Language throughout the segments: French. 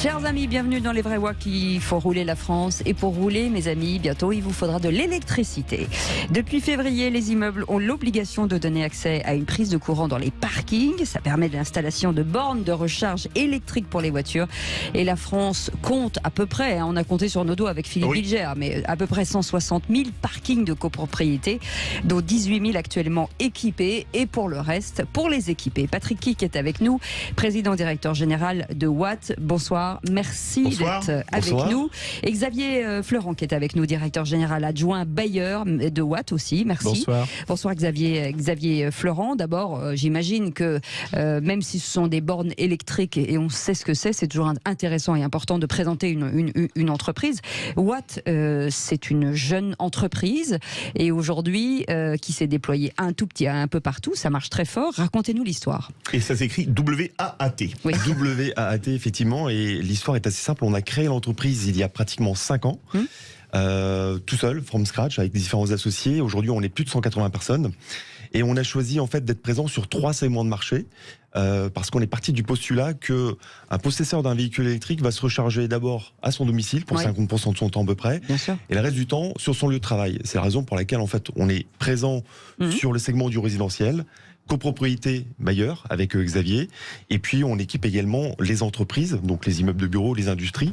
Chers amis, bienvenue dans Les Vrais Wak. Il faut rouler la France. Et pour rouler, mes amis, bientôt, il vous faudra de l'électricité. Depuis février, les immeubles ont l'obligation de donner accès à une prise de courant dans les parkings. Ça permet l'installation de bornes de recharge électrique pour les voitures. Et la France compte à peu près, on a compté sur nos doigts avec Philippe Bilger, mais à peu près 160 000 parkings de copropriété, dont 18 000 actuellement équipés. Et pour le reste, pour les équiper. Patrick Kick est avec nous, président-directeur général de Watt. Bonsoir, merci d'être avec nous. Et Xavier Fleurant qui est avec nous, directeur général adjoint bailleur de Watt aussi. Merci. Bonsoir. Bonsoir Xavier Fleurant. D'abord, j'imagine que même si ce sont des bornes électriques et on sait ce que c'est toujours intéressant et important de présenter une entreprise. Watt, c'est une jeune entreprise et aujourd'hui qui s'est déployée un peu partout. Ça marche très fort. Racontez-nous l'histoire. Et ça s'écrit W-A-A-T. Oui. W-A-A-T, effectivement. Et l'histoire est assez simple. On a créé l'entreprise il y a pratiquement 5 ans. Tout seul, from scratch, avec différents associés. Aujourd'hui, on est plus de 180 personnes. Et on a choisi en fait d'être présent sur 3 segments de marché. Parce qu'on est parti du postulat qu'un possesseur d'un véhicule électrique va se recharger d'abord à son domicile pour 50% de son temps à peu près, et le reste du temps sur son lieu de travail. C'est la raison pour laquelle en fait on est présent sur le segment du résidentiel, copropriété bailleur avec Xavier, et puis on équipe également les entreprises, donc les immeubles de bureaux, les industries,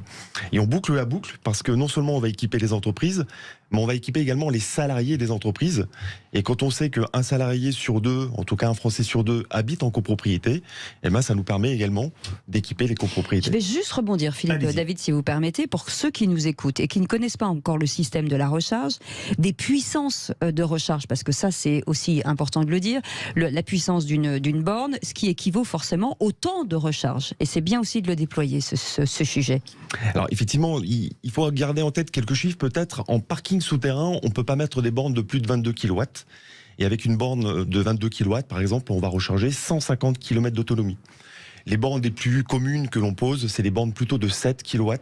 et on boucle la boucle parce que non seulement on va équiper les entreprises, mais on va équiper également les salariés des entreprises. Et quand on sait qu'un salarié sur 2, en tout cas un Français sur 2, habite en copropriété, eh ben ça nous permet également d'équiper les copropriétés. Je vais juste rebondir, Philippe, David, si vous permettez, pour ceux qui nous écoutent et qui ne connaissent pas encore le système de la recharge, des puissances de recharge, parce que ça c'est aussi important de le dire, la puissance d'une borne, ce qui équivaut forcément au temps de recharge. Et c'est bien aussi de le déployer, ce sujet. Alors effectivement, il faut garder en tête quelques chiffres peut-être. En parking souterrain, on ne peut pas mettre des bornes de plus de 22 kW. Et avec une borne de 22 kW, par exemple, on va recharger 150 km d'autonomie. Les bornes les plus communes que l'on pose, c'est des bornes plutôt de 7 kW.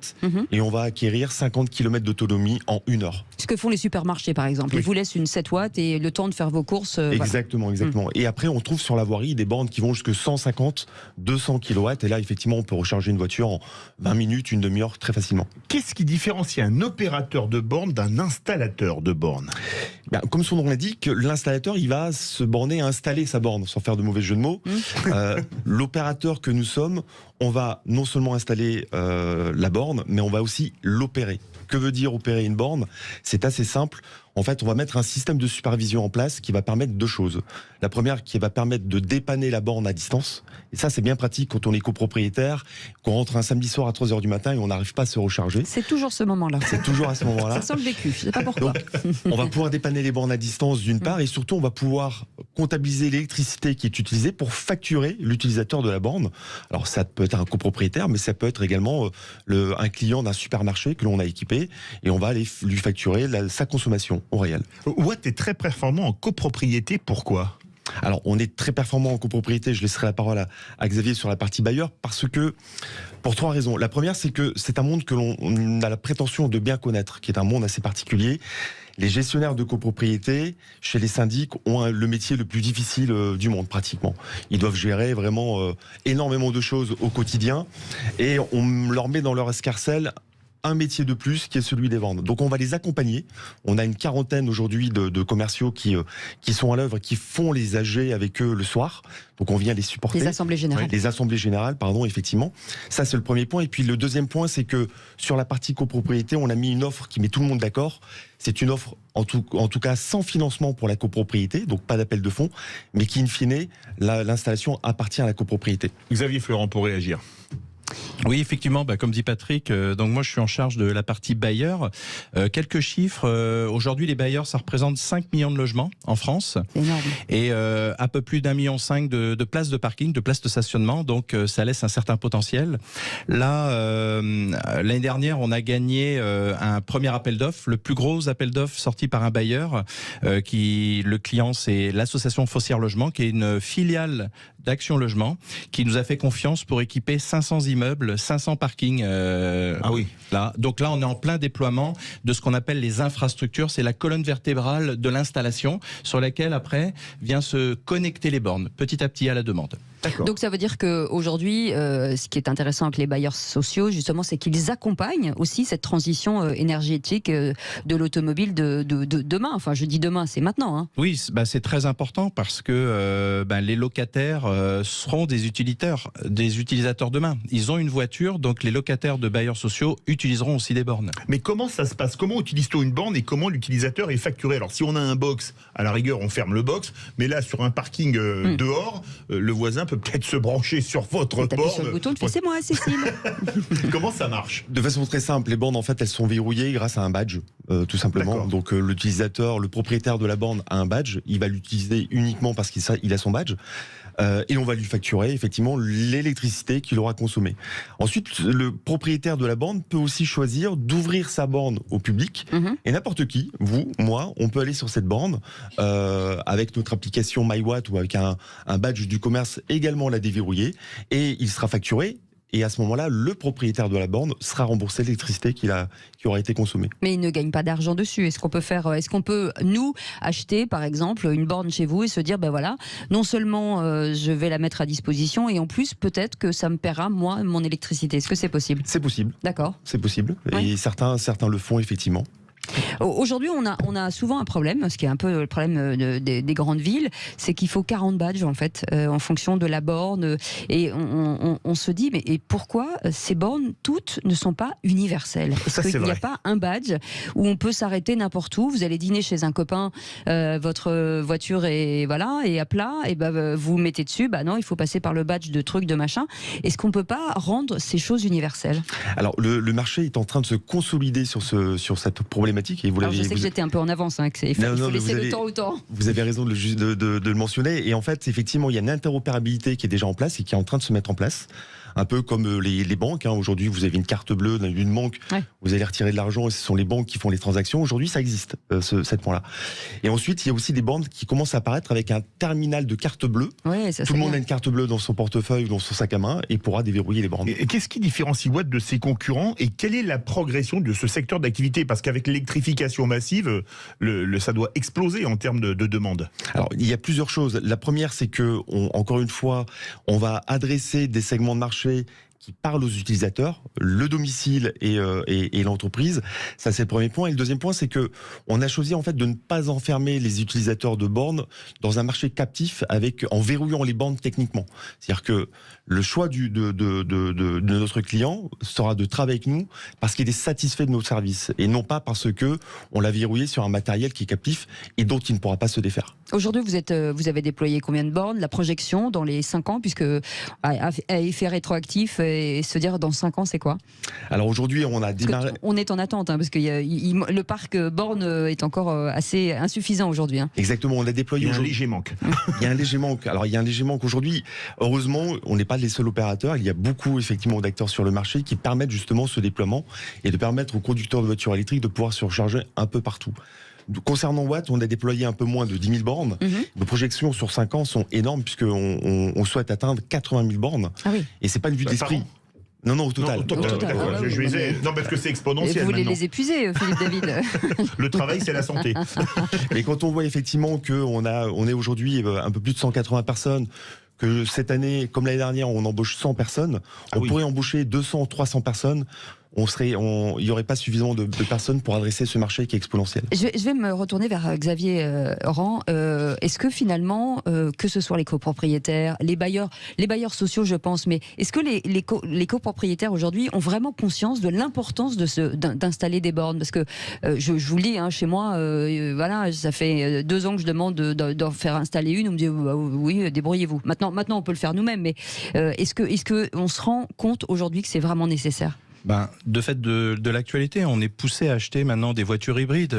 Et on va acquérir 50 km d'autonomie en 1 heure. Ce que font les supermarchés, par exemple. Ils vous laissent une 7 watts et le temps de faire vos courses. Exactement. Et après, on trouve sur la voirie des bornes qui vont jusqu'à 150, 200 kW. Et là, effectivement, on peut recharger une voiture en 20 minutes, une demi-heure, très facilement. Qu'est-ce qui différencie un opérateur de borne d'un installateur de borne ? Comme son nom l'indique, l'installateur, il va se borner à installer sa borne, sans faire de mauvais jeu de mots. L'opérateur que nous sommes, on va non seulement installer la borne, mais on va aussi l'opérer. Que veut dire opérer une borne ? C'est assez simple. En fait, on va mettre un système de supervision en place qui va permettre 2 choses. La première, qui va permettre de dépanner la borne à distance. Et ça, c'est bien pratique quand on est copropriétaire, qu'on rentre un samedi soir à 3h du matin et on n'arrive pas à se recharger. C'est toujours ce moment-là. C'est toujours à ce moment-là. Ça sent le vécu, je ne sais pas pourquoi. Donc, on va pouvoir dépanner les bornes à distance d'une part, et surtout, on va pouvoir comptabiliser l'électricité qui est utilisée pour facturer l'utilisateur de la borne. Alors, ça peut être un copropriétaire, mais ça peut être également un client d'un supermarché que l'on a équipé, et on va aller lui facturer sa consommation au réel. Watt est très performant en copropriété, pourquoi ? Alors, on est très performant en copropriété. Je laisserai la parole à Xavier sur la partie bailleur parce que, pour 3 raisons. La première, c'est que c'est un monde que l'on a la prétention de bien connaître, qui est un monde assez particulier. Les gestionnaires de copropriété, chez les syndics, ont le métier le plus difficile du monde, pratiquement. Ils doivent gérer vraiment énormément de choses au quotidien et on leur met dans leur escarcelle un métier de plus qui est celui des ventes. Donc on va les accompagner. On a une quarantaine aujourd'hui de commerciaux qui sont à l'œuvre, qui font les AG avec eux le soir. Donc on vient les supporter. Les assemblées générales. Les assemblées générales, pardon, effectivement. Ça c'est le premier point. Et puis le deuxième point, c'est que sur la partie copropriété, on a mis une offre qui met tout le monde d'accord. C'est une offre en tout cas sans financement pour la copropriété, donc pas d'appel de fonds, mais qui in fine, l'installation appartient à la copropriété. Xavier Fleurant pour réagir. Oui, effectivement, comme dit Patrick, donc moi je suis en charge de la partie bailleur. Quelques chiffres, aujourd'hui les bailleurs ça représente 5 millions de logements en France. Énorme. Et un peu plus d'1,5 million de places de parking, de places de stationnement, donc ça laisse un certain potentiel. Là, l'année dernière on a gagné un premier appel d'offres, le plus gros appel d'offres sorti par un bailleur, le client c'est l'association Foncière Logement, qui est une filiale d'Action Logement, qui nous a fait confiance pour équiper 500 immeubles, 500 parkings. Ah oui. Là. Donc là, on est en plein déploiement de ce qu'on appelle les infrastructures. C'est la colonne vertébrale de l'installation sur laquelle, après, vient se connecter les bornes, petit à petit à la demande. D'accord. Donc ça veut dire qu'aujourd'hui, ce qui est intéressant avec les bailleurs sociaux, justement, c'est qu'ils accompagnent aussi cette transition énergétique de l'automobile de demain. Enfin, je dis demain, c'est maintenant. Hein. Oui, c'est très important parce que les locataires seront des utilisateurs demain. Ils ont une voiture, donc les locataires de bailleurs sociaux utiliseront aussi des bornes. Mais comment ça se passe? Comment utilise-t-on une borne et comment l'utilisateur est facturé? Alors si on a un box, à la rigueur on ferme le box, mais là sur un parking dehors, le voisin peut peut-être se brancher sur votre T'appuies borne. sur le bouton, tu fais c'est moi, Cécile. Comment ça marche? De façon très simple, les bornes en fait elles sont verrouillées grâce à un badge, tout simplement. D'accord. Donc l'utilisateur, le propriétaire de la borne a un badge, il va l'utiliser uniquement parce qu'il a son badge. Et on va lui facturer effectivement l'électricité qu'il aura consommée. Ensuite, le propriétaire de la borne peut aussi choisir d'ouvrir sa borne au public. Et n'importe qui, vous, moi, on peut aller sur cette borne avec notre application MyWatt ou avec un badge du commerce également la déverrouiller et il sera facturé. Et à ce moment-là, le propriétaire de la borne sera remboursé l'électricité qui aura été consommée. Mais il ne gagne pas d'argent dessus. Est-ce qu'on peut nous acheter par exemple une borne chez vous et se dire ben voilà, non seulement je vais la mettre à disposition et en plus peut-être que ça me paiera moi mon électricité. Est-ce que c'est possible? C'est possible. D'accord. C'est possible. Ouais. Et certains le font effectivement. Aujourd'hui, on a souvent un problème, ce qui est un peu le problème des grandes villes, c'est qu'il faut 40 badges en fait, en fonction de la borne. Et on se dit, mais et pourquoi ces bornes toutes ne sont pas universelles? Est-ce qu'il n'y a pas un badge où on peut s'arrêter n'importe où? Vous allez dîner chez un copain, votre voiture est à plat, et vous mettez dessus. Bah non, il faut passer par le badge de truc de machin. Est-ce qu'on peut pas rendre ces choses universelles? Alors le marché est en train de se consolider sur cette problématique. Et je sais que j'étais un peu en avance, hein, il faut laisser le temps au temps. Vous avez raison de le mentionner. Et en fait, effectivement, il y a une interopérabilité qui est déjà en place et qui est en train de se mettre en place. Un peu comme les banques. Hein. Aujourd'hui, vous avez une carte bleue d'une banque, vous allez retirer de l'argent et ce sont les banques qui font les transactions. Aujourd'hui, ça existe, cette point-là. Et ensuite, il y a aussi des bornes qui commencent à apparaître avec un terminal de carte bleue. Ouais, ça, tout le monde a une carte bleue dans son portefeuille ou dans son sac à main et pourra déverrouiller les bornes. Et qu'est-ce qui différencie Watt de ses concurrents et quelle est la progression de ce secteur d'activité? Parce qu'avec l'électrification massive, ça doit exploser en termes de demande. Alors, il y a plusieurs choses. La première, c'est que, encore une fois, on va adresser des segments de marché qui parlent aux utilisateurs, le domicile et l'entreprise. Ça, c'est le premier point. Et le deuxième point, c'est que on a choisi en fait de ne pas enfermer les utilisateurs de bornes dans un marché captif en verrouillant les bornes techniquement. C'est-à-dire que le choix de notre client sera de travailler avec nous parce qu'il est satisfait de nos services et non pas parce que on l'a verrouillé sur un matériel qui est captif et dont il ne pourra pas se défaire. Aujourd'hui, vous avez déployé combien de bornes? La projection dans les 5 ans, puisque à effet rétroactif et se dire dans 5 ans, c'est quoi? Alors aujourd'hui, on a démarré. On est en attente, hein, parce que le parc borne est encore assez insuffisant aujourd'hui. Hein. Exactement, on a déployé. Il y a un léger manque. Il y a un léger manque. Alors il y a un léger manque aujourd'hui. Heureusement, on n'est pas les seuls opérateurs. Il y a beaucoup effectivement d'acteurs sur le marché qui permettent justement ce déploiement et de permettre aux conducteurs de voitures électriques de pouvoir se recharger un peu partout. Concernant Watt, on a déployé un peu moins de 10 000 bornes. Nos projections sur 5 ans sont énormes puisqu'on souhaite atteindre 80 000 bornes. Ah oui. Et c'est pas une vue d'esprit. Non, au total. Non, d'accord. Non, parce que c'est exponentiel. Et vous voulez maintenant. les épuiser, Philippe David. Le travail, c'est la santé. Mais quand on voit effectivement qu'on est aujourd'hui un peu plus de 180 personnes, que cette année, comme l'année dernière, on embauche 100 personnes, on pourrait embaucher 200, 300 personnes. Il n'y aurait pas suffisamment de personnes pour adresser ce marché qui est exponentiel. Je vais me retourner vers Xavier Oran. Est-ce que finalement, que ce soit les copropriétaires, les bailleurs sociaux, je pense, mais est-ce que les copropriétaires aujourd'hui ont vraiment conscience de l'importance d'installer des bornes? Parce que je vous le dis, hein, chez moi, ça fait 2 ans que je demande d'en faire installer une. On me dit oui, débrouillez-vous. Maintenant, on peut le faire nous-mêmes, mais est-ce que on se rend compte aujourd'hui que c'est vraiment nécessaire? De fait de l'actualité, on est poussé à acheter maintenant des voitures hybrides.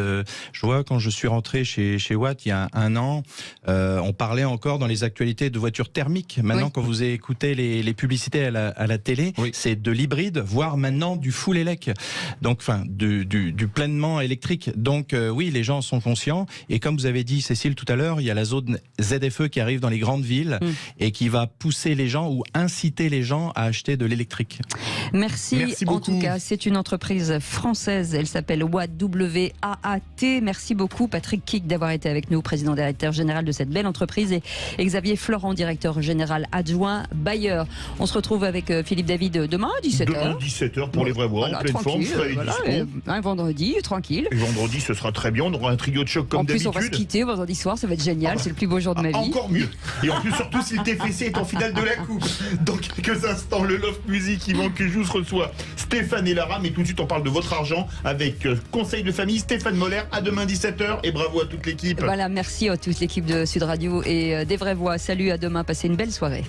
Je vois quand je suis rentré chez Watt il y a 1 an, on parlait encore dans les actualités de voitures thermiques. Maintenant, quand vous écoutez les publicités à la télé, c'est de l'hybride, voire maintenant du full élec. Donc, du pleinement électrique. Donc, oui, les gens sont conscients. Et comme vous avez dit, Cécile, tout à l'heure, il y a la zone ZFE qui arrive dans les grandes villes et qui va pousser les gens ou inciter les gens à acheter de l'électrique. Merci en beaucoup. tout cas, c'est une entreprise française, elle s'appelle WAT. Merci beaucoup Patrick Kick d'avoir été avec nous, président directeur général de cette belle entreprise, et Xavier Florent, directeur général adjoint Bayer. On se retrouve avec Philippe David demain à 17h. Demain 17h pour les vrais voix, en pleine forme, frais et dispo. Un vendredi, tranquille. Et vendredi, ce sera très bien, on aura un trio de choc comme en plus, d'habitude. on va se quitter vendredi soir, ça va être génial, c'est le plus beau jour de ma vie. Encore mieux. Et en plus, surtout si le TFC est en finale de la Coupe. Dans quelques instants, le Love Music qui manque que je vous reçoit Stéphane et Lara, mais tout de suite, on parle de votre argent avec Conseil de famille, Stéphane Moller. À demain 17h et bravo à toute l'équipe. Voilà, merci à toute l'équipe de Sud Radio et des Vraies Voix. Salut, à demain, passez une belle soirée.